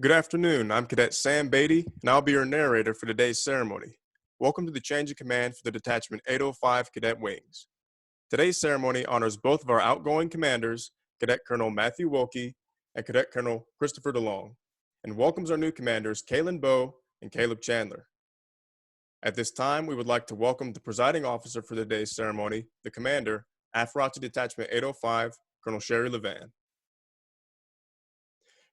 Good afternoon. I'm Cadet Sam Beatty, and I'll be your narrator for today's ceremony. Welcome to the change of command for the Detachment 805 Cadet Wings. Today's ceremony honors both of our outgoing commanders, Cadet Colonel Matthew Wilkie and Cadet Colonel Christopher DeLong, and welcomes our new commanders, Kaylin Bowe and Caleb Chandler. At this time, we would like to welcome the presiding officer for today's ceremony, the commander, Afrochi Detachment 805, Colonel Sherry Levan.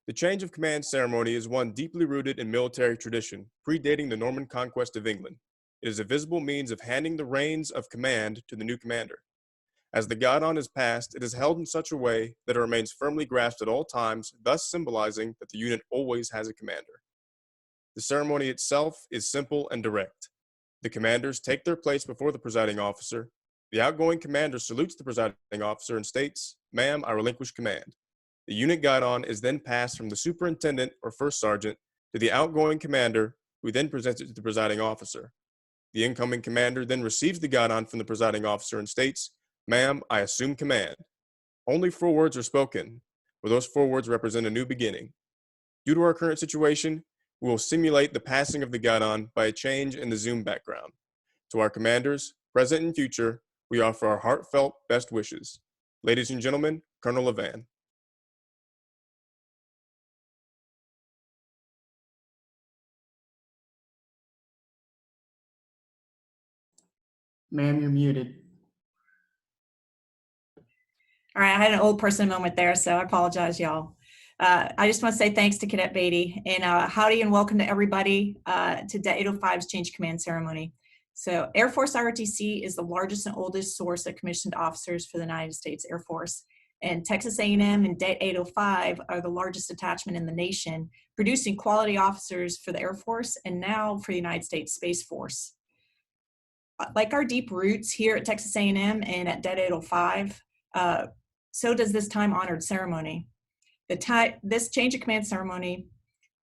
The change of command ceremony is one deeply rooted in military tradition, predating the Norman conquest of England. It is a visible means of handing the reins of command to the new commander. As the guidon is passed, it is held in such a way that it remains firmly grasped at all times, thus symbolizing that the unit always has a commander. The ceremony itself is simple and direct. The commanders take their place before the presiding officer. The outgoing commander salutes the presiding officer and states, "Ma'am, I relinquish command." The unit guidon is then passed from the superintendent or first sergeant to the outgoing commander, who then presents it to the presiding officer. The incoming commander then receives the guidon from the presiding officer and states, "Ma'am, I assume command." Only 4 words are spoken, but those 4 words represent a new beginning. Due to our current situation, we will simulate the passing of the guidon by a change in the Zoom background. To our commanders, present and future, we offer our heartfelt best wishes. Ladies and gentlemen, Colonel Levan. Ma'am, you're muted. All right, I had an old person moment there, so I apologize, y'all. I just want to say thanks to Cadet Beatty, and howdy and welcome to everybody to DET 805's Change Command Ceremony. So Air Force ROTC is the largest and oldest source of commissioned officers for the United States Air Force. And Texas A&M and DET 805 are the largest detachment in the nation, producing quality officers for the Air Force and now for the United States Space Force. Like our deep roots here at Texas A&M and at DET 805, so does this time-honored ceremony. This change of command ceremony,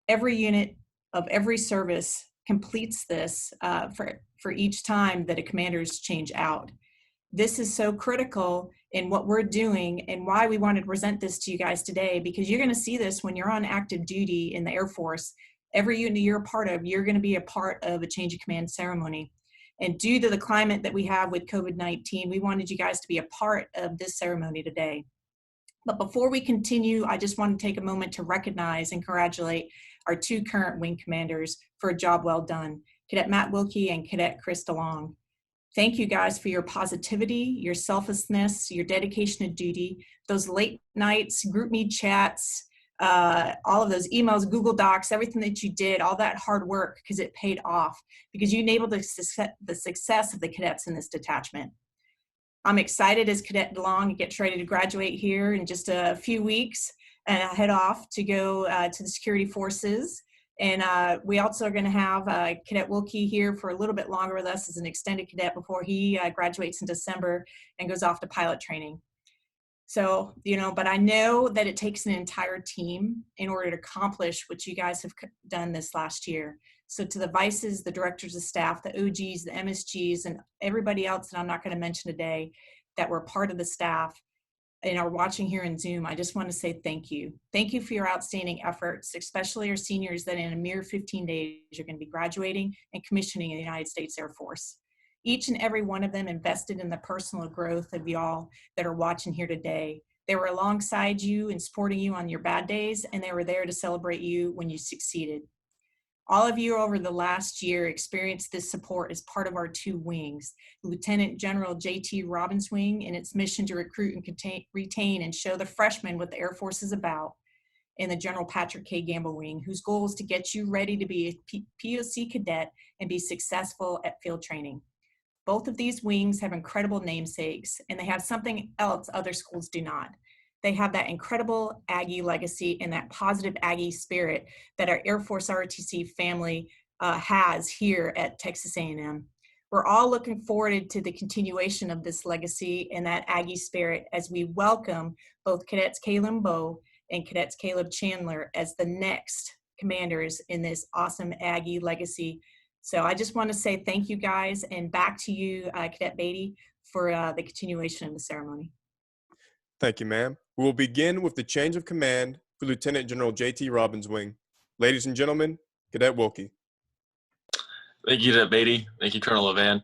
every unit of every service completes this for each time that a commander's change out. This is so critical in what we're doing and why we wanted to present this to you guys today, because you're going to see this when you're on active duty in the Air Force. Every unit you're a part of, you're going to be a part of a change of command ceremony. And due to the climate that we have with COVID-19, we wanted you guys to be a part of this ceremony today. But before we continue, I just want to take a moment to recognize and congratulate our 2 current wing commanders for a job well done, Cadet Matt Wilkie and Cadet Chris DeLong. Thank you guys for your positivity, your selflessness, your dedication to duty, those late nights, group meet chats, all of those emails, Google Docs, everything that you did, all that hard work, because it paid off, because you enabled the success of the cadets in this detachment. I'm excited as Cadet DeLong gets ready to graduate here in just a few weeks, and I head off to go to the security forces. And we also are going to have Cadet Wilkie here for a little bit longer with us as an extended cadet before he graduates in December and goes off to pilot training. So, but I know that it takes an entire team in order to accomplish what you guys have done this last year. So to the vices, the directors of staff, the OGs, the MSGs, and everybody else that I'm not going to mention today that were part of the staff and are watching here in Zoom, I just want to say thank you. Thank you for your outstanding efforts, especially our seniors that in a mere 15 days are going to be graduating and commissioning in the United States Air Force. Each and every one of them invested in the personal growth of y'all that are watching here today. They were alongside you and supporting you on your bad days, and they were there to celebrate you when you succeeded. All of you over the last year experienced this support as part of our 2 wings, Lieutenant General J.T. Robbins wing and its mission to recruit and retain and show the freshmen what the Air Force is about, and the General Patrick K. Campbell wing, whose goal is to get you ready to be a POC cadet and be successful at field training. Both of these wings have incredible namesakes, and they have something else other schools do not. They have that incredible Aggie legacy and that positive Aggie spirit that our Air Force ROTC family has here at Texas A&M. We're all looking forward to the continuation of this legacy and that Aggie spirit as we welcome both Cadets Kaylin Bowe and Cadets Caleb Chandler as the next commanders in this awesome Aggie legacy. So I just want to say thank you guys, and back to you, Cadet Beatty, for the continuation of the ceremony. Thank you, ma'am. We will begin with the change of command for Lieutenant General J.T. Robbins' wing. Ladies and gentlemen, Cadet Wilkie. Thank you, Cadet Beatty. Thank you, Colonel Levan.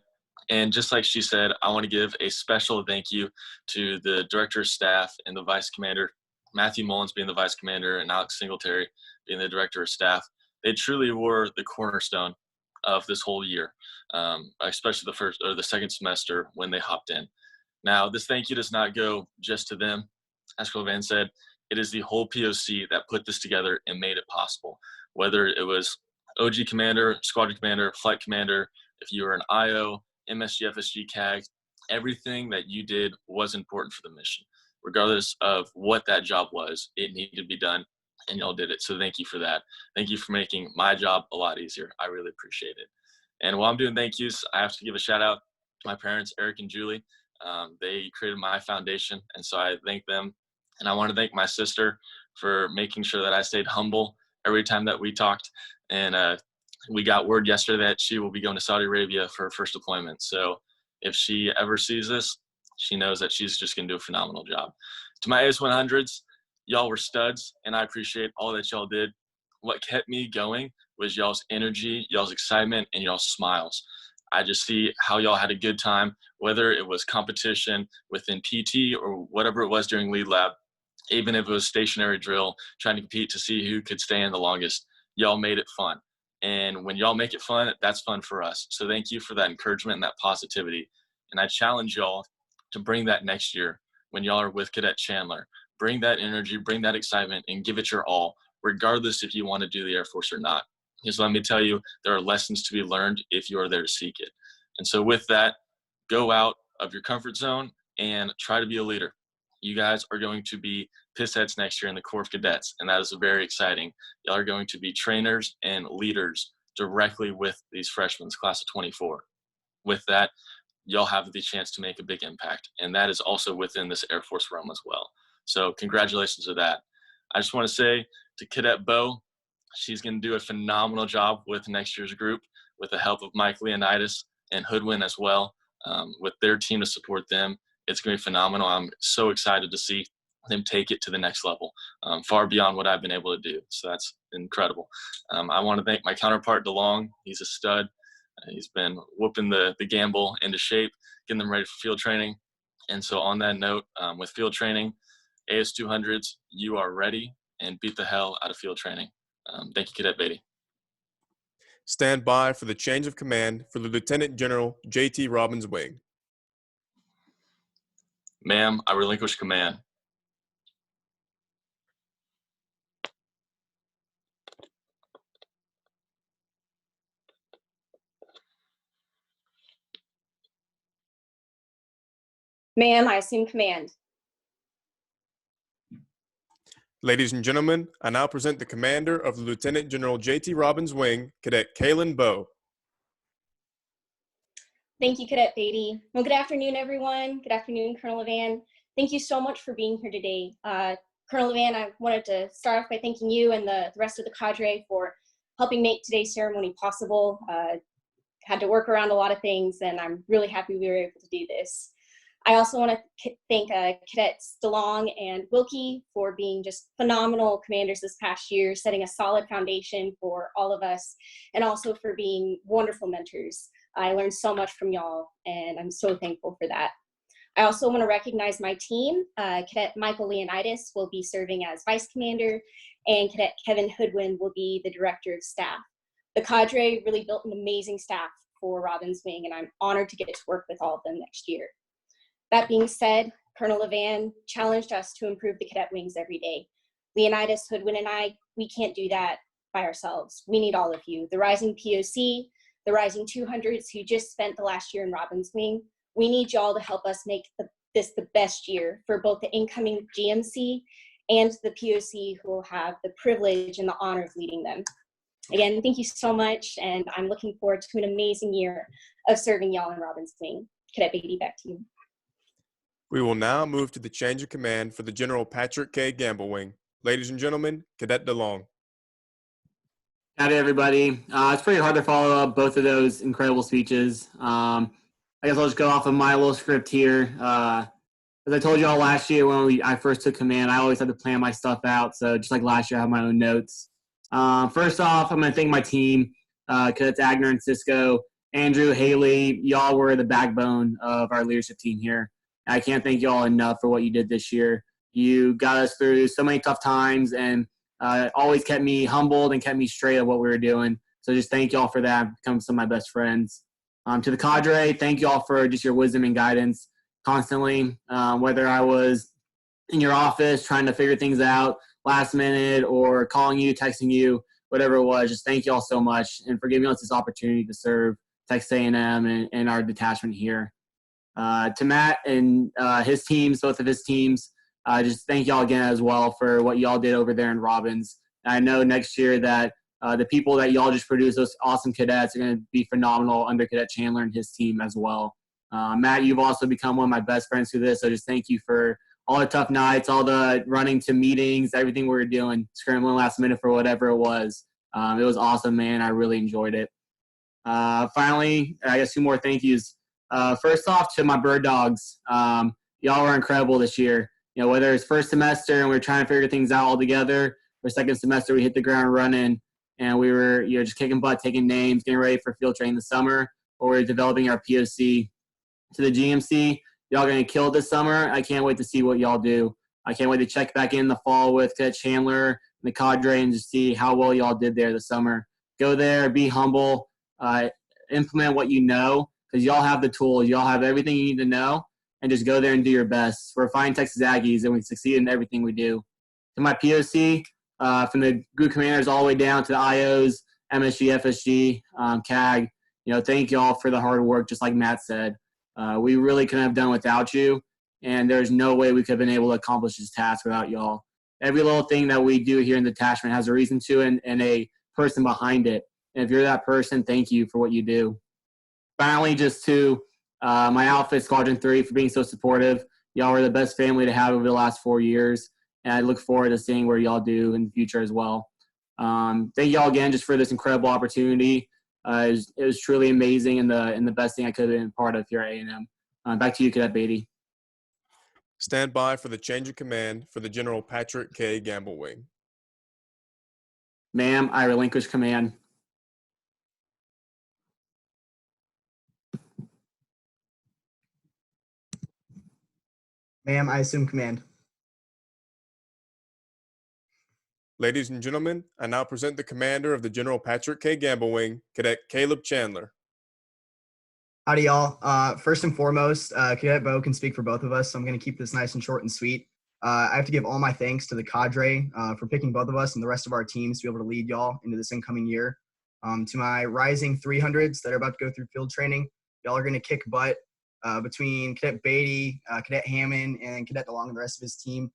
And just like she said, I want to give a special thank you to the Director of Staff and the Vice Commander, Matthew Mullins being the Vice Commander and Alex Singletary being the Director of Staff. They truly were the cornerstone of this whole year, especially the second semester when they hopped in. Now, this thank you does not go just to them. As Colonel Van said, it is the whole POC that put this together and made it possible. Whether it was OG Commander, Squadron Commander, Flight Commander, if you were an IO, MSG, FSG, CAG, everything that you did was important for the mission. Regardless of what that job was, it needed to be done, and y'all did it. So thank you for that. Thank you for making my job a lot easier. I really appreciate it. And while I'm doing thank yous, I have to give a shout out to my parents, Eric and Julie. They created my foundation, and so I thank them. And I want to thank my sister for making sure that I stayed humble every time that we talked. And we got word yesterday that she will be going to Saudi Arabia for her first deployment. So if she ever sees this, she knows that she's just going to do a phenomenal job. To my AS100s, y'all were studs, and I appreciate all that y'all did. What kept me going was y'all's energy, y'all's excitement, and y'all's smiles. I just see how y'all had a good time, whether it was competition within PT or whatever it was during lead lab, even if it was stationary drill, trying to compete to see who could stay in the longest. Y'all made it fun. And when y'all make it fun, that's fun for us. So thank you for that encouragement and that positivity. And I challenge y'all to bring that next year when y'all are with Cadet Chandler. Bring that energy, bring that excitement, and give it your all, regardless if you want to do the Air Force or not. Because let me tell you, there are lessons to be learned if you are there to seek it. And so with that, go out of your comfort zone and try to be a leader. You guys are going to be pissheads next year in the Corps of Cadets, and that is very exciting. Y'all are going to be trainers and leaders directly with these freshmen, class of 24. With that, y'all have the chance to make a big impact, and that is also within this Air Force realm as well. So congratulations to that. I just want to say to Cadet Bo, she's going to do a phenomenal job with next year's group with the help of Mike Leonidas and Hoodwin as well, with their team to support them. It's going to be phenomenal. I'm so excited to see them take it to the next level, far beyond what I've been able to do. So that's incredible. I want to thank my counterpart, DeLong. He's a stud. He's been whooping the Gamble into shape, getting them ready for field training. And so on that note, with field training, AS200s, you are ready, and beat the hell out of field training. Thank you, Cadet Beatty. Stand by for the change of command for the Lieutenant General J.T. Robbins wing. Ma'am, I relinquish command. Ma'am, I assume command. Ladies and gentlemen, I now present the commander of the Lieutenant General J.T. Robbins wing, Cadet Kaylin Bowe. Thank you, Cadet Beatty. Well, good afternoon, everyone. Good afternoon, Colonel Levan. Thank you so much for being here today. Colonel Levan, I wanted to start off by thanking you and the rest of the cadre for helping make today's ceremony possible. Had to work around a lot of things, and I'm really happy we were able to do this. I also want to thank Cadets DeLong and Wilkie for being just phenomenal commanders this past year, setting a solid foundation for all of us, and also for being wonderful mentors. I learned so much from y'all, and I'm so thankful for that. I also want to recognize my team. Cadet Michael Leonidas will be serving as Vice Commander, and Cadet Kevin Hoodwin will be the Director of Staff. The cadre really built an amazing staff for Robbins Wing, and I'm honored to get to work with all of them next year. That being said, Colonel Levan challenged us to improve the cadet wings every day. Leonidas, Hoodwin, and I, we can't do that by ourselves. We need all of you. The rising POC, the rising 200s who just spent the last year in Robbins Wing, we need y'all to help us make this the best year for both the incoming GMC and the POC who will have the privilege and the honor of leading them. Again, thank you so much, and I'm looking forward to an amazing year of serving y'all in Robbins Wing. Cadet Beatty, back to you. We will now move to the change of command for the General Patrick K. Gamble wing. Ladies and gentlemen, Cadet DeLong. Howdy, everybody. It's pretty hard to follow up both of those incredible speeches. I guess I'll just go off of my little script here. As I told you all last year when I first took command, I always had to plan my stuff out. So just like last year, I have my own notes. First off, I'm going to thank my team, Cadets Agner and Cisco, Andrew, Haley. Y'all were the backbone of our leadership team here. I can't thank y'all enough for what you did this year. You got us through so many tough times and always kept me humbled and kept me straight at what we were doing. So just thank y'all for that. Become some of my best friends. To the cadre, thank y'all for just your wisdom and guidance constantly, whether I was in your office trying to figure things out last minute or calling you, texting you, whatever it was. Just thank y'all so much and for giving us this opportunity to serve Texas A&M and our detachment here. To Matt and his teams, both of his teams, just thank y'all again as well for what y'all did over there in Robbins. I know next year that the people that y'all just produced, those awesome cadets, are going to be phenomenal under Cadet Chandler and his team as well. Matt, you've also become one of my best friends through this, so just thank you for all the tough nights, all the running to meetings, everything we were doing, scrambling last minute for whatever it was. It was awesome, man. I really enjoyed it. Finally, I guess 2 more thank yous. First off, to my bird dogs. Y'all were incredible this year. You know, whether it's first semester and we were trying to figure things out all together, or second semester we hit the ground running and we were just kicking butt, taking names, getting ready for field training this summer, or we're developing our POC. To the GMC, y'all going to kill it this summer. I can't wait to see what y'all do. I can't wait to check back in the fall with Cadet Chandler and the cadre and just see how well y'all did there this summer. Go there, be humble, implement what you know, because y'all have the tools. Y'all have everything you need to know, and just go there and do your best. We're fine Texas Aggies, and we succeed in everything we do. To my POC, from the group commanders all the way down to the IOs, MSG, FSG, CAG, thank y'all for the hard work, just like Matt said. We really couldn't have done without you, and there's no way we could have been able to accomplish this task without y'all. Every little thing that we do here in the detachment has a reason to and a person behind it. And if you're that person, thank you for what you do. Finally, just to my outfit, Squadron 3, for being so supportive. Y'all are the best family to have over the last 4 years, and I look forward to seeing where y'all do in the future as well. Thank y'all again just for this incredible opportunity. It was truly amazing and the best thing I could have been part of here at A&M. Back to you, Cadet Beatty. Stand by for the change of command for the General Patrick K. Gamble Wing. Ma'am, I relinquish command. Ma'am, I assume command. Ladies and gentlemen, I now present the commander of the General Patrick K. Gamble Wing, Cadet Caleb Chandler. Howdy, y'all. First and foremost, Cadet Bo can speak for both of us, so I'm going to keep this nice and short and sweet. I have to give all my thanks to the cadre for picking both of us and the rest of our teams to be able to lead y'all into this incoming year. To my rising 300s that are about to go through field training, y'all are going to kick butt. Between Cadet Beatty, Cadet Hammond, and Cadet DeLong and the rest of his team,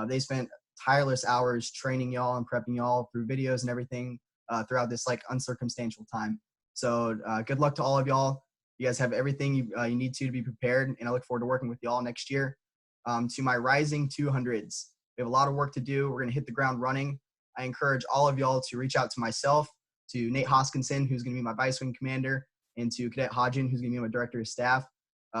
they spent tireless hours training y'all and prepping y'all through videos and everything throughout this uncircumstantial time. So good luck to all of y'all. You guys have everything you need to be prepared, and I look forward to working with y'all next year. To my rising 200s, we have a lot of work to do. We're going to hit the ground running. I encourage all of y'all to reach out to myself, to Nate Hoskinson, who's going to be my vice wing commander, and to Cadet Hodgin, who's going to be my director of staff.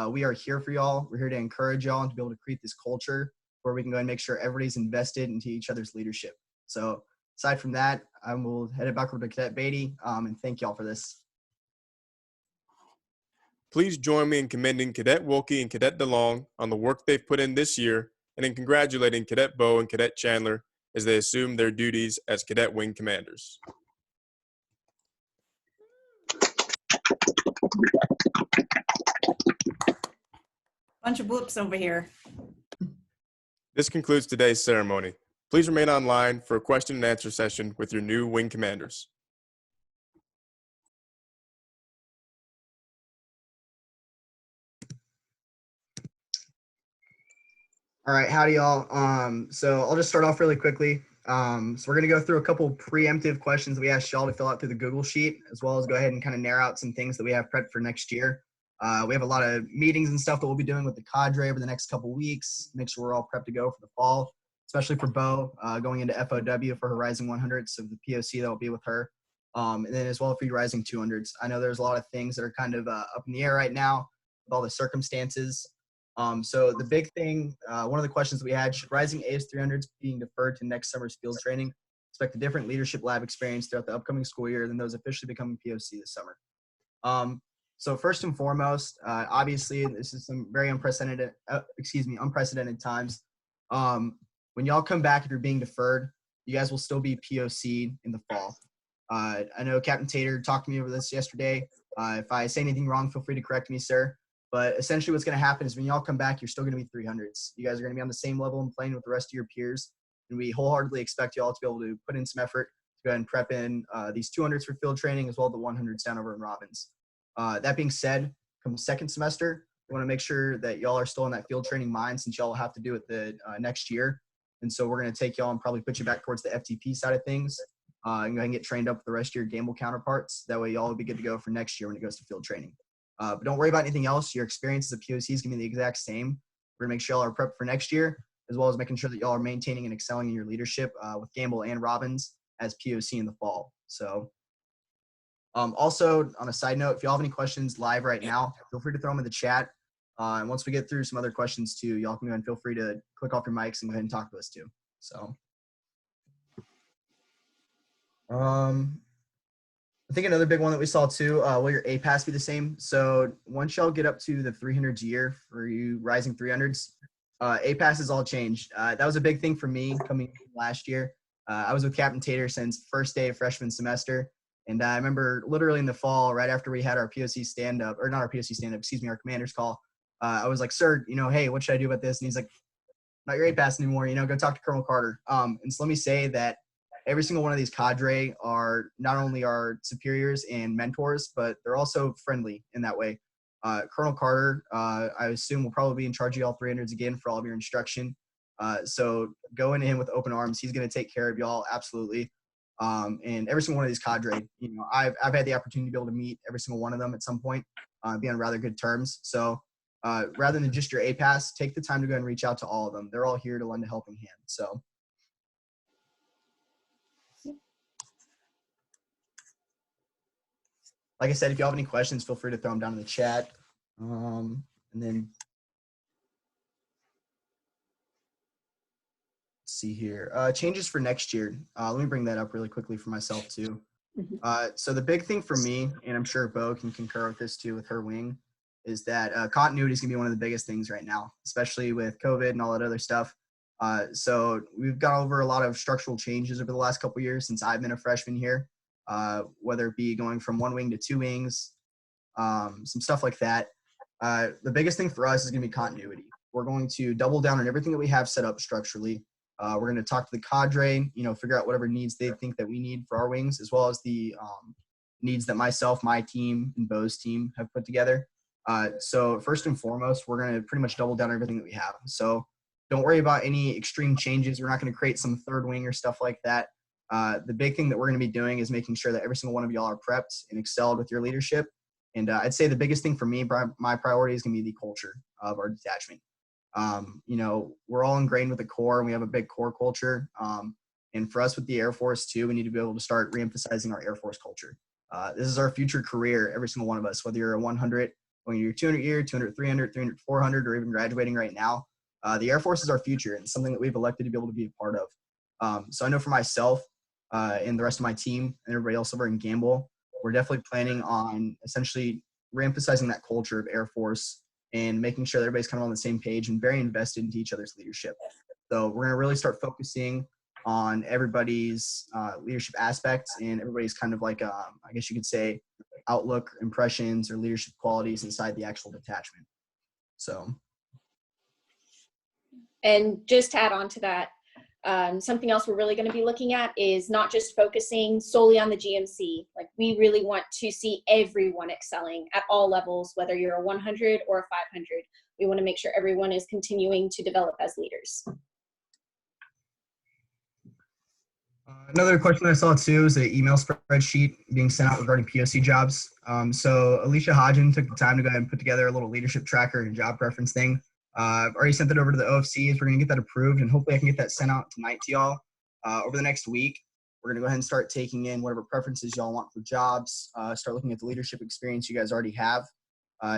We are here for y'all. We're here to encourage y'all and to be able to create this culture where we can go and make sure everybody's invested into each other's leadership. So aside from that, I will head it back over to Cadet Beatty, and thank y'all for this. Please join me in commending Cadet Wilkie and Cadet DeLong on the work they've put in this year and in congratulating Cadet Bo and Cadet Chandler as they assume their duties as Cadet Wing Commanders. Bunch of whoops over here. This concludes today's ceremony. Please remain online for a question and answer session with your new wing commanders. All right, howdy y'all. So I'll just start off really quickly. So we're gonna go through a couple preemptive questions that we asked y'all to fill out through the Google Sheet, as well as go ahead and kind of narrow out some things that we have prepped for next year. We have a lot of meetings and stuff that we'll be doing with the cadre over the next couple weeks. Make sure we're all prepped to go for the fall, especially for Bo going into FOW for her Rising 100s, so the POC that will be with her. And then as well for you Rising 200s. I know there's a lot of things that are kind of up in the air right now with all the circumstances. So the big thing, one of the questions we had, should Rising AS 300s being deferred to next summer's field training expect a different leadership lab experience throughout the upcoming school year than those officially becoming POC this summer. So first and foremost, obviously this is some very unprecedented times. When y'all come back, if you're being deferred, you guys will still be POC in the fall. I know Captain Tater talked to me over this yesterday. If I say anything wrong, feel free to correct me, sir. But essentially what's going to happen is when y'all come back, you're still going to be 300s. You guys are going to be on the same level and playing with the rest of your peers. And we wholeheartedly expect y'all to be able to put in some effort to go ahead and prep in these 200s for field training as well as the 100s down over in Robbins. That being said, come second semester, we want to make sure that y'all are still in that field training mind since y'all will have to do it the next year. And so we're going to take y'all and probably put you back towards the FTP side of things and go ahead and get trained up with the rest of your Campbell counterparts. That way y'all will be good to go for next year when it goes to field training. But don't worry about anything else. Your experience as a POC is going to be the exact same. We're going to make sure y'all are prepped for next year, as well as making sure that y'all are maintaining and excelling in your leadership with Campbell and Robbins as POC in the fall. So also on a side note, if y'all have any questions live right now, feel free to throw them in the chat. And once we get through some other questions too, y'all can go ahead and feel free to click off your mics and go ahead and talk to us too. So I think another big one that we saw too, will your APAS be the same? So once y'all get up to the 300s year for you rising 300s, APAS has all changed. That was a big thing for me coming last year. I was with Captain Tater since first day of freshman semester. And I remember literally in the fall, right after we had our POC stand-up, or not our POC stand-up, excuse me, our commander's call, I was like, sir, hey, what should I do about this? And he's like, not your APAS anymore, go talk to Colonel Carter. And so let me say that every single one of these cadre are not only our superiors and mentors, but they're also friendly in that way. Colonel Carter, I assume, will probably be in charge of y'all 300s again for all of your instruction. So go into him with open arms. He's going to take care of y'all, absolutely. And every single one of these cadre, I've had the opportunity to be able to meet every single one of them at some point, be on rather good terms. So rather than just your APAS, take the time to go and reach out to all of them. They're all here to lend a helping hand. So. Like I said, if you have any questions, feel free to throw them down in the chat. And then let's see here. Changes for next year. Let me bring that up really quickly for myself too. So the big thing for me, and I'm sure Bo can concur with this too with her wing, is that continuity is going to be one of the biggest things right now, especially with COVID and all that other stuff. So we've gone over a lot of structural changes over the last couple of years since I've been a freshman here. Whether it be going from one wing to two wings, some stuff like that. The biggest thing for us is going to be continuity. We're going to double down on everything that we have set up structurally. We're going to talk to the cadre, figure out whatever needs they think that we need for our wings, as well as the needs that myself, my team, and Bo's team have put together. So first and foremost, we're going to pretty much double down on everything that we have. So don't worry about any extreme changes. We're not going to create some third wing or stuff like that. The big thing that we're going to be doing is making sure that every single one of y'all are prepped and excelled with your leadership. And I'd say the biggest thing for me, my priority is going to be the culture of our detachment. We're all ingrained with the Corps, and we have a big Corps culture. And for us with the Air Force too, we need to be able to start reemphasizing our Air Force culture. This is our future career, every single one of us, whether you're a 100, when you're 200 year, 200, 300, 300, 400, or even graduating right now. The Air Force is our future, and something that we've elected to be able to be a part of. So I know for myself, and the rest of my team and everybody else over in Campbell, we're definitely planning on essentially reemphasizing that culture of Air Force and making sure that everybody's kind of on the same page and very invested into each other's leadership. So we're going to really start focusing on everybody's leadership aspects and everybody's kind of like, I guess you could say, outlook, impressions, or leadership qualities inside the actual detachment. So. And just to add on to that, something else we're really going to be looking at is not just focusing solely on the GMC. Like, we really want to see everyone excelling at all levels, whether you're a 100 or a 500. We want to make sure everyone is continuing to develop as leaders. Another question I saw too is an email spreadsheet being sent out regarding POC jobs. So Alicia Hodgen took the time to go ahead and put together a little leadership tracker and job preference thing. I've already sent that over to the OFCs. We're going to get that approved, and hopefully I can get that sent out tonight to y'all. Over the next week, we're going to go ahead and start taking in whatever preferences y'all want for jobs, start looking at the leadership experience you guys already have,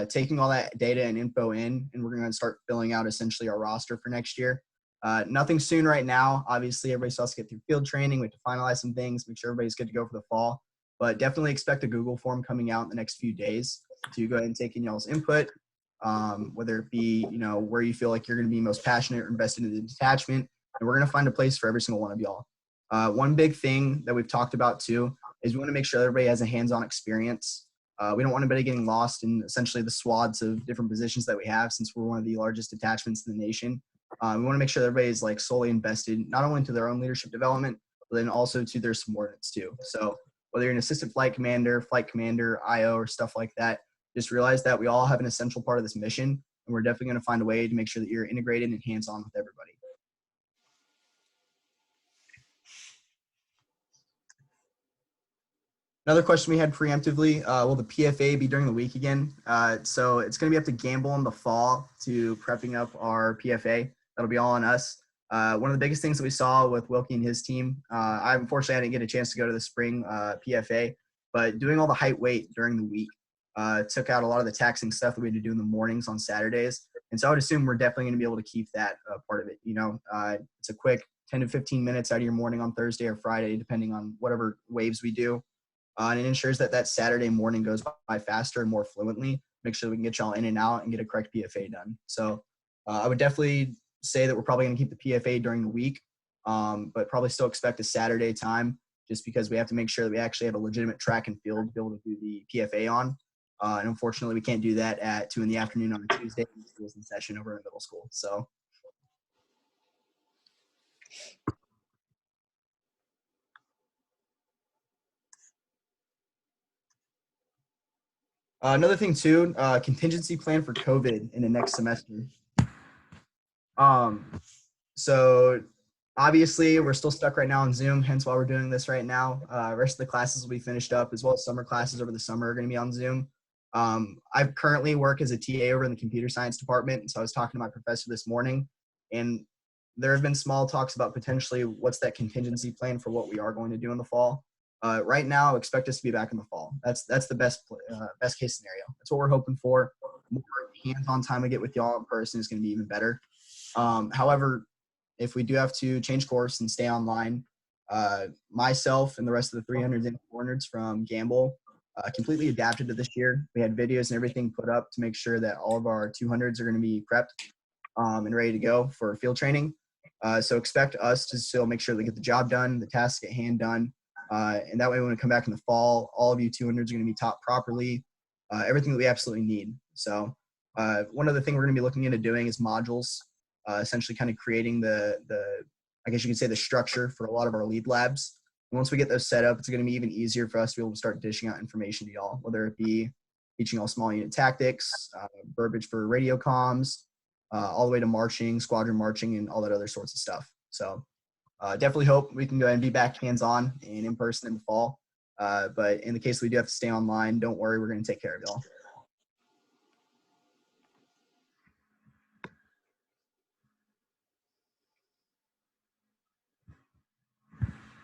taking all that data and info in, and we're going to start filling out essentially our roster for next year. Nothing soon right now. Obviously, everybody still has to get through field training. We have to finalize some things, make sure everybody's good to go for the fall. But definitely expect a Google form coming out in the next few days to go ahead and take in y'all's input, whether it be, where you feel like you're going to be most passionate or invested in the detachment. And we're going to find a place for every single one of y'all. One big thing that we've talked about too is we want to make sure everybody has a hands-on experience. We don't want anybody getting lost in essentially the swaths of different positions that we have, since we're one of the largest detachments in the nation. We want to make sure that everybody is like solely invested, not only into their own leadership development, but then also to their subordinates too. So whether you're an assistant flight commander, IO, or stuff like that, just realize that we all have an essential part of this mission, and we're definitely going to find a way to make sure that you're integrated and hands-on with everybody. Another question we had preemptively, will the PFA be during the week again? So it's going to be up to Campbell in the fall to prepping up our PFA. That'll be all on us. One of the biggest things that we saw with Wilkie and his team, unfortunately I didn't get a chance to go to the spring PFA, but doing all the height weight during the week took out a lot of the taxing stuff that we had to do in the mornings on Saturdays. And so I would assume we're definitely going to be able to keep that part of it. It's a quick 10 to 15 minutes out of your morning on Thursday or Friday, depending on whatever waves we do. And it ensures that Saturday morning goes by faster and more fluently. Make sure that we can get y'all in and out and get a correct PFA done. So I would definitely say that we're probably going to keep the PFA during the week, but probably still expect a Saturday time, just because we have to make sure that we actually have a legitimate track and field to be able to do the PFA on. And unfortunately, we can't do that at 2 p.m. on a Tuesday. School's in session over in middle school. So. Another thing too, contingency plan for COVID in the next semester. So obviously we're still stuck right now on Zoom, hence why we're doing this right now. Rest of the classes will be finished up, as well as summer classes over the summer are going to be on Zoom. I currently work as a TA over in the computer science department. And so I was talking to my professor this morning, and there have been small talks about potentially what's that contingency plan for what we are going to do in the fall. Right now, expect us to be back in the fall. That's the best case scenario. That's what we're hoping for. More hands-on time we get with y'all in person is going to be even better. However, if we do have to change course and stay online, myself and the rest of the 300s and 400s from Campbell completely adapted to this year. We had videos and everything put up to make sure that all of our 200s are going to be prepped and ready to go for field training. So expect us to still make sure that we get the job done, the tasks at hand done. And that way, when we come back in the fall, all of you 200s are going to be taught properly, everything that we absolutely need. So one other thing we're going to be looking into doing is modules, essentially kind of creating I guess you could say the structure for a lot of our lead labs. And once we get those set up, it's going to be even easier for us to be able to start dishing out information to y'all, whether it be teaching all small unit tactics, verbiage for radio comms, all the way to marching, squadron marching, and all that other sorts of stuff. So definitely hope we can go ahead and be back hands-on and in person in the fall. But in the case we do have to stay online, don't worry, we're going to take care of y'all.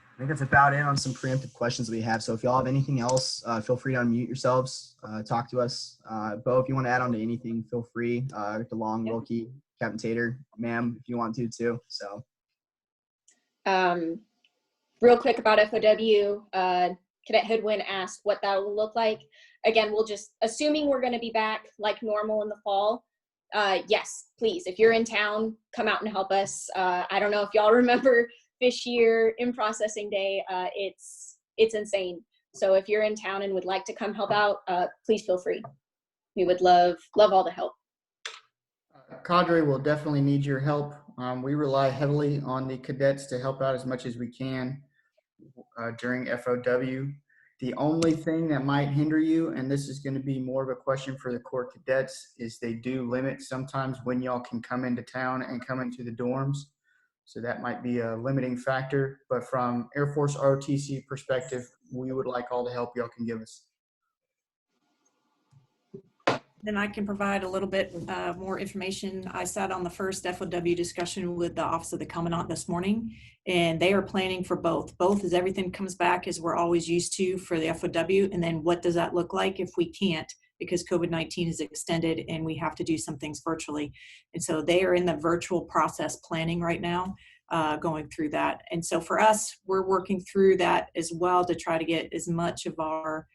I think that's about it on some preemptive questions we have. So if y'all have anything else, feel free to unmute yourselves, talk to us. Bo, if you want to add on to anything, feel free. Dr. Long, Wilkie, Captain Tater, ma'am, if you want to too. So. Real quick about FOW, Cadet Hoodwin asked what that will look like. Again, we'll just, assuming we're going to be back like normal in the fall, yes, please, if you're in town, come out and help us. I don't know if y'all remember this year in processing day, it's insane. So if you're in town and would like to come help out, please feel free. We would love all the help. Cadre will definitely need your help. We rely heavily on the cadets to help out as much as we can during FOW. The only thing that might hinder you, and this is going to be more of a question for the Corps cadets, is they do limit sometimes when y'all can come into town and come into the dorms. So that might be a limiting factor. But from Air Force ROTC perspective, we would like all the help y'all can give us. Then I can provide a little bit more information. I sat on the first FOW discussion with the Office of the Commandant this morning, and they are planning for both. Both as everything comes back as we're always used to for the FOW, and then what does that look like if we can't? because COVID-19 is extended and we have to do some things virtually. And so they are in the virtual process planning right now, going through that. And so for us, we're working through that as well to try to get as much of our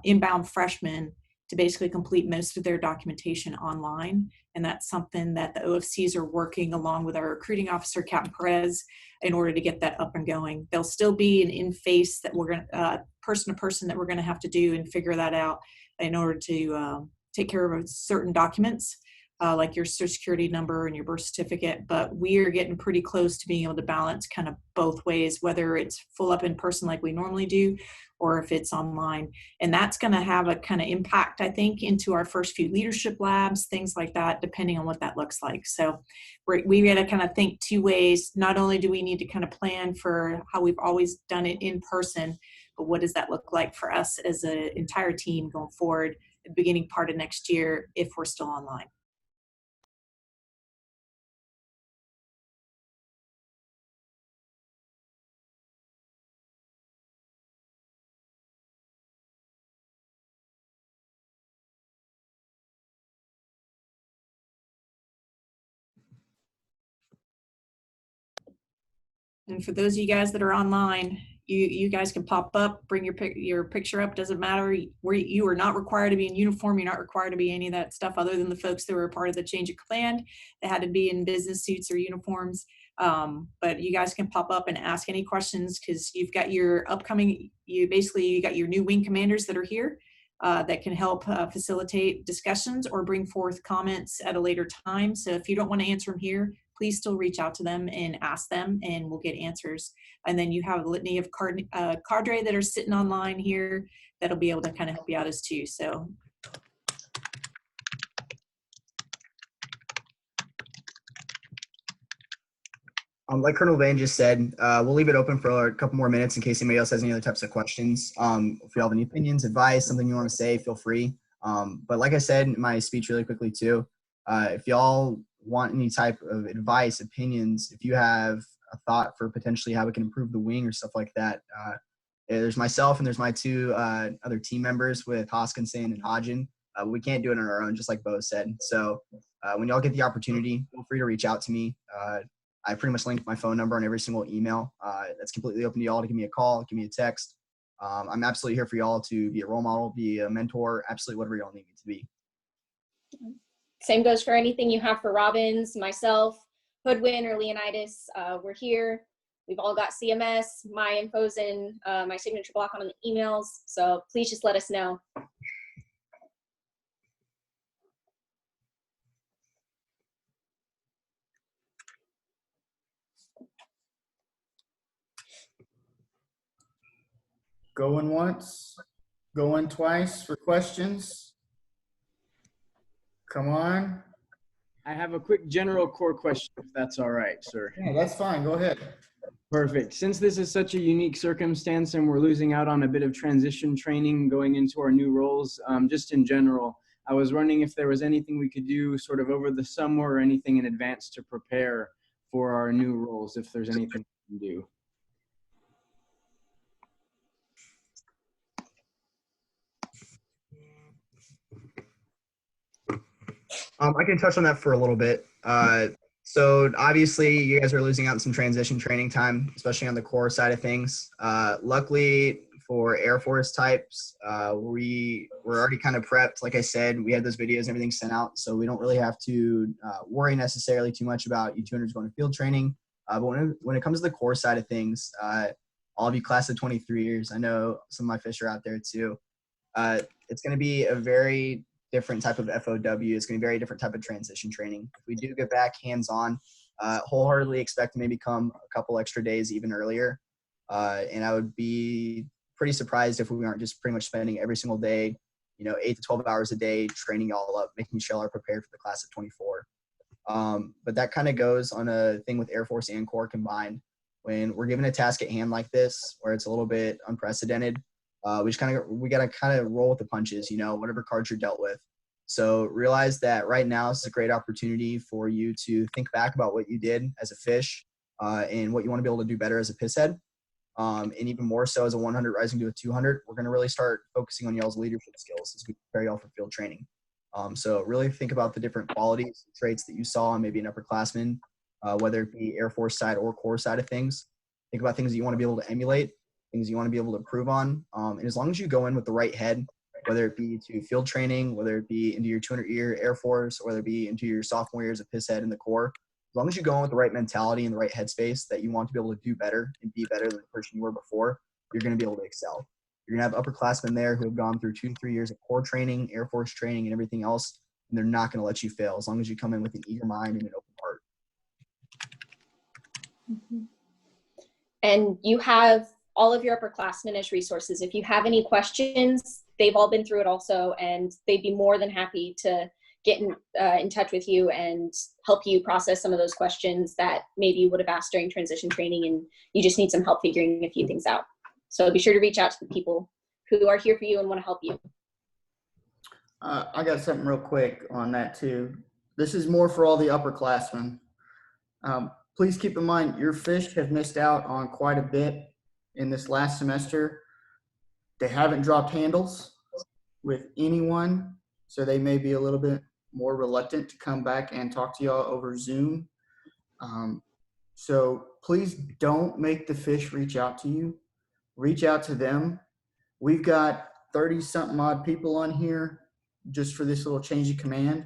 inbound freshmen to basically complete most of their documentation online. And that's something that the OFCs are working along with our recruiting officer, Captain Perez, in order to get that up and going. There'll still be an in-face that we're going to, person to person that we're going to have to do and figure that out in order to take care of certain documents, like your social security number and your birth certificate. But we are getting pretty close to being able to balance kind of both ways, whether it's full up in person like we normally do, or if it's online. And that's going to have a kind of impact, I think, into our first few leadership labs, things like that, depending on what that looks like. So we got to kind of think two ways. Not only do we need to kind of plan for how we've always done it in person, but what does that look like for us as an entire team going forward, the beginning part of next year, if we're still online. And for those of you guys that are online, you guys can pop up, bring your picture up. Doesn't matter. You are not required to be in uniform. You're not required to be any of that stuff, other than the folks that were a part of the change of command that had to be in business suits or uniforms. But you guys can pop up and ask any questions, because you've got your upcoming, you got your new wing commanders that are here that can help facilitate discussions or bring forth comments at a later time. So if you don't want to answer them here, please still reach out to them and ask them, and we'll get answers. And then you have a litany of cadre that are sitting online here that'll be able to kind of help you out as too. So. Like Colonel Van just said, we'll leave it open for a couple more minutes in case anybody else has any other types of questions. If you have any opinions, advice, something you want to say, feel free. But like I said in my speech really quickly too, if y'all want any type of advice, opinions, if you have a thought for potentially how we can improve the wing or stuff like that, there's myself and there's my two other team members with Hoskinson and Hodgen. We can't do it on our own, just like Bo said. So when y'all get the opportunity, feel free to reach out to me. I pretty much link my phone number on every single email. That's completely open to y'all to give me a call, give me a text. I'm absolutely here for y'all to be a role model, be a mentor, absolutely whatever y'all need me to be. Same goes for anything you have for Robbins, myself, Hoodwin, or Leonidas. We're here. We've all got CMS. My info's in my signature block on the emails. So please just let us know. Going once, going twice for questions. Come on. I have a quick general core question, if that's all right, sir. Yeah, that's fine. Go ahead. Perfect. Since this is such a unique circumstance and we're losing out on a bit of transition training going into our new roles, just in general, I was wondering if there was anything we could do sort of over the summer or anything in advance to prepare for our new roles, if there's anything we can do. I can touch on that for a little bit. So obviously you guys are losing out on some transition training time, especially on the core side of things. Luckily for Air Force types, we're already kind of prepped. Like I said, we had those videos and everything sent out, so we don't really have to worry necessarily too much about you 200s going to field training. But when it comes to the core side of things, all of you class of 23ers, I know some of my fish are out there too. It's going to be a very different type of FOW. It's going to be a very different type of transition training. If we do get back hands-on, wholeheartedly expect to maybe come a couple extra days even earlier. And I would be pretty surprised if we aren't just pretty much spending every single day, 8 to 12 hours a day training y'all up, making sure y'all are prepared for the class of 24. But that kind of goes on a thing with Air Force and Corps combined. When we're given a task at hand like this, where it's a little bit unprecedented, we got to kind of roll with the punches, whatever cards you're dealt with. So realize that right now is a great opportunity for you to think back about what you did as a fish and what you want to be able to do better as a pisshead. And even more so as a 100 rising to a 200, we're going to really start focusing on y'all's leadership skills as we prepare y'all for field training. So really think about the different qualities, traits that you saw in maybe an upperclassman, whether it be Air Force side or Corps side of things. Think about things that you want to be able to emulate, things you want to be able to improve on. And as long as you go in with the right head, whether it be to field training, whether it be into your 200-year Air Force, or whether it be into your sophomore year as a piss head in the Corps, as long as you go in with the right mentality and the right headspace that you want to be able to do better and be better than the person you were before, you're going to be able to excel. You're going to have upperclassmen there who have gone through 2 to 3 years of Corps training, Air Force training, and everything else, and they're not going to let you fail as long as you come in with an eager mind and an open heart. Mm-hmm. And you have all of your upperclassmen as resources. If you have any questions, they've all been through it also, and they'd be more than happy to get in touch with you and help you process some of those questions that maybe you would have asked during transition training and you just need some help figuring a few things out. So be sure to reach out to the people who are here for you and want to help you. I got something real quick on that too. This is more for all the upperclassmen. Please keep in mind your fish have missed out on quite a bit in this last semester. They haven't dropped handles with anyone, so they may be a little bit more reluctant to come back and talk to y'all over Zoom. So please don't make the fish reach out to you. Reach out to them. We've got 30-something odd people on here just for this little change of command.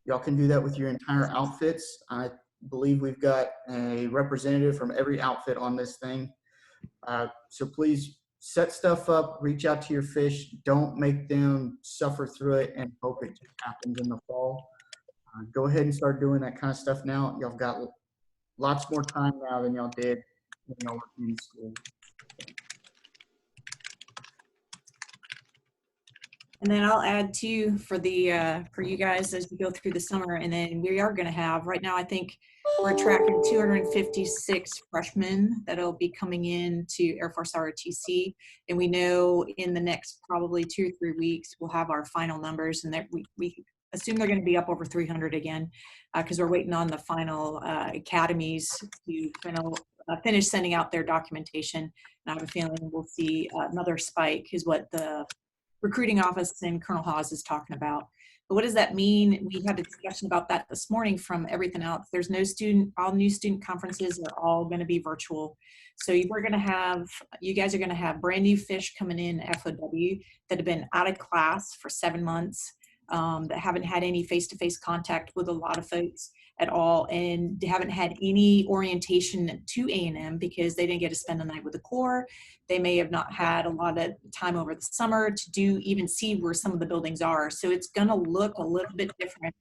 Y'all can do that with your entire outfits. I believe we've got a representative from every outfit on this thing. So please set stuff up, reach out to your fish. Don't make them suffer through it and hope it just happens in the fall. Go ahead and start doing that kind of stuff now. Y'all got lots more time now than y'all did when y'all were in school. And then I'll add too for you guys as we go through the summer, and then we are going to have, right now I think we're tracking 256 freshmen that'll be coming in to Air Force ROTC, and we know in the next probably 2 or 3 weeks we'll have our final numbers, and that we assume they're going to be up over 300 again, because we're waiting on the final academies to finish sending out their documentation. And I have a feeling we'll see another spike is what the recruiting office and Colonel Hawes is talking about. But what does that mean? We had a discussion about that this morning from everything else. There's no all new student conferences are all going to be virtual. So you guys are going to have brand new fish coming in FOW that have been out of class for 7 months, that haven't had any face-to-face contact with a lot of folks at all, and they haven't had any orientation to A&M because they didn't get to spend the night with the Corps. They may have not had a lot of time over the summer to even see where some of the buildings are. So it's going to look a little bit different.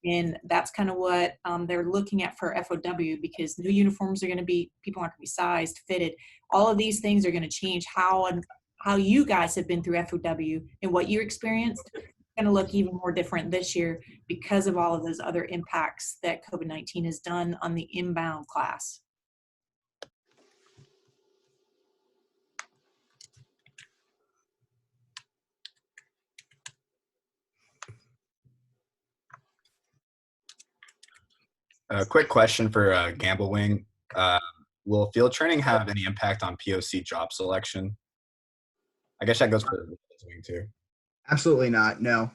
And that's kind of what they're looking at for FOW, because new uniforms are going to be, people aren't going to be sized, fitted. All of these things are going to change how you guys have been through FOW and what you experienced. Going to look even more different this year because of all of those other impacts that COVID-19 has done on the inbound class. A quick question for Campbell Wing. Will field training have any impact on POC job selection? I guess that goes for the wing too. Absolutely not. No.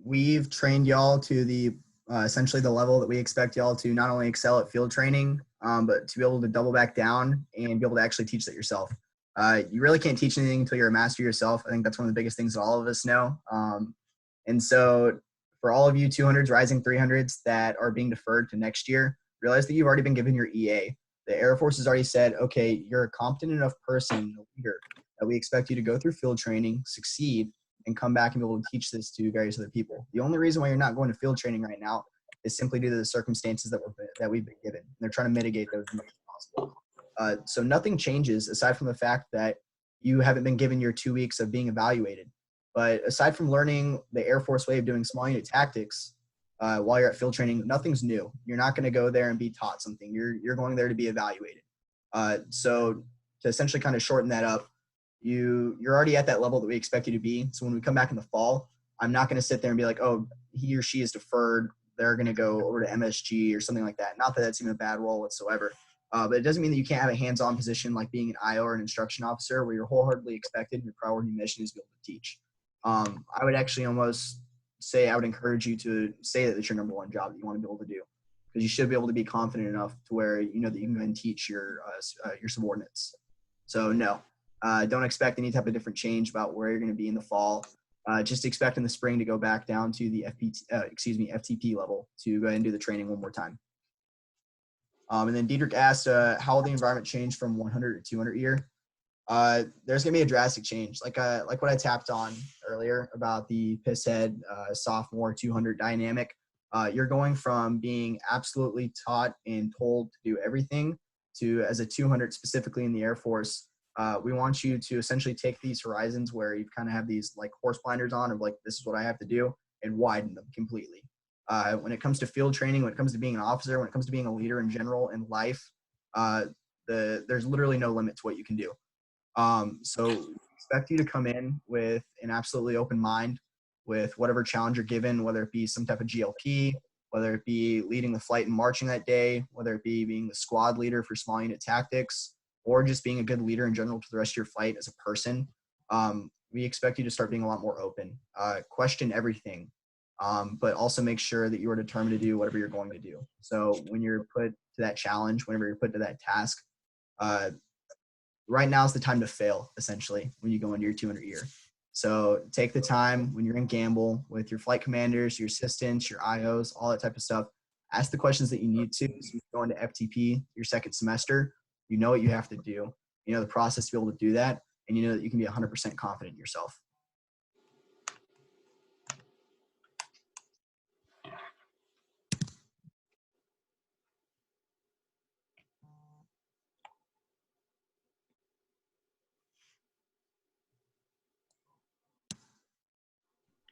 We've trained y'all to the essentially the level that we expect y'all to not only excel at field training, but to be able to double back down and be able to actually teach that yourself. You really can't teach anything until you're a master yourself. I think that's one of the biggest things that all of us know. And so for all of you 200s, rising 300s that are being deferred to next year, realize that you've already been given your EA. The Air Force has already said, okay, you're a competent enough person, a leader, that we expect you to go through field training, succeed, and come back and be able to teach this to various other people. The only reason why you're not going to field training right now is simply due to the circumstances that we've been given. And they're trying to mitigate those as much as possible. So nothing changes aside from the fact that you haven't been given your 2 weeks of being evaluated. But aside from learning the Air Force way of doing small unit tactics while you're at field training, nothing's new. You're not going to go there and be taught something. You're going there to be evaluated. So to essentially kind of shorten that up, you're already at that level that we expect you to be. So when we come back in the fall, I'm not going to sit there and be like, oh, he or she is deferred. They're going to go over to MSG or something like that. Not that that's even a bad role whatsoever. But it doesn't mean that you can't have a hands-on position like being an IO or an instruction officer where you're wholeheartedly expected and your priority mission is to be able to teach. I would actually almost say I would encourage you to say that it's your number one job that you want to be able to do, because you should be able to be confident enough to where you know that you can go and teach your subordinates. So no, don't expect any type of different change about where you're going to be in the fall. Just expect in the spring to go back down to the FTP level to go ahead and do the training one more time. And then Diedrich asked, how will the environment change from 100 to 200 year? There's going to be a drastic change. Like what I tapped on earlier about the piss head sophomore 200 dynamic. You're going from being absolutely taught and told to do everything to, as a 200 specifically in the Air Force, we want you to essentially take these horizons where you kind of have these like horse blinders on of like, this is what I have to do, and widen them completely. When it comes to field training, when it comes to being an officer, when it comes to being a leader in general in life, there's literally no limit to what you can do. So expect you to come in with an absolutely open mind with whatever challenge you're given, whether it be some type of GLP, whether it be leading the flight and marching that day, whether it be being the squad leader for small unit tactics, or just being a good leader in general to the rest of your flight as a person. We expect you to start being a lot more open, question everything, but also make sure that you are determined to do whatever you're going to do. So when you're put to that challenge, whenever you're put to that task, right now is the time to fail, essentially, when you go into your 200 year. So take the time when you're in Campbell with your flight commanders, your assistants, your IOs, all that type of stuff. Ask the questions that you need to. So you go into FTP your second semester, you know what you have to do. You know the process to be able to do that, and you know that you can be 100% confident in yourself.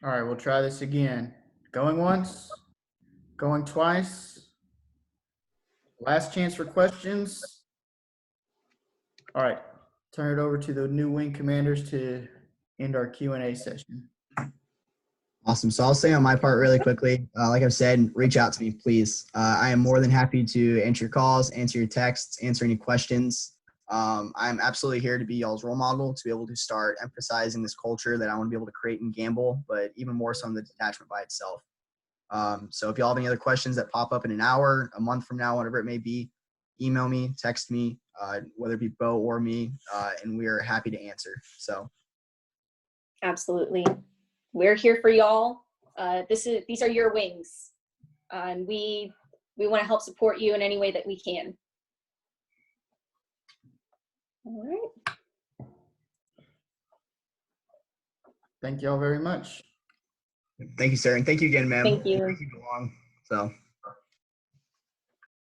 All right, we'll try this again. Going once, going twice. Last chance for questions. All right, turn it over to the new wing commanders to end our Q&A session. Awesome. So I'll say on my part really quickly, like I've said, reach out to me, please. I am more than happy to answer your calls, answer your texts, answer any questions. I'm absolutely here to be y'all's role model, to be able to start emphasizing this culture that I want to be able to create in Campbell, but even more so in the detachment by itself. So if y'all have any other questions that pop up in an hour, a month from now, whatever it may be, email me, text me, whether it be Bo or me, and we are happy to answer. So. Absolutely. We're here for y'all. These are your wings. And we want to help support you in any way that we can. All right. Thank y'all very much. Thank you, sir. And thank you again, ma'am. Thank you. Keep it long. So.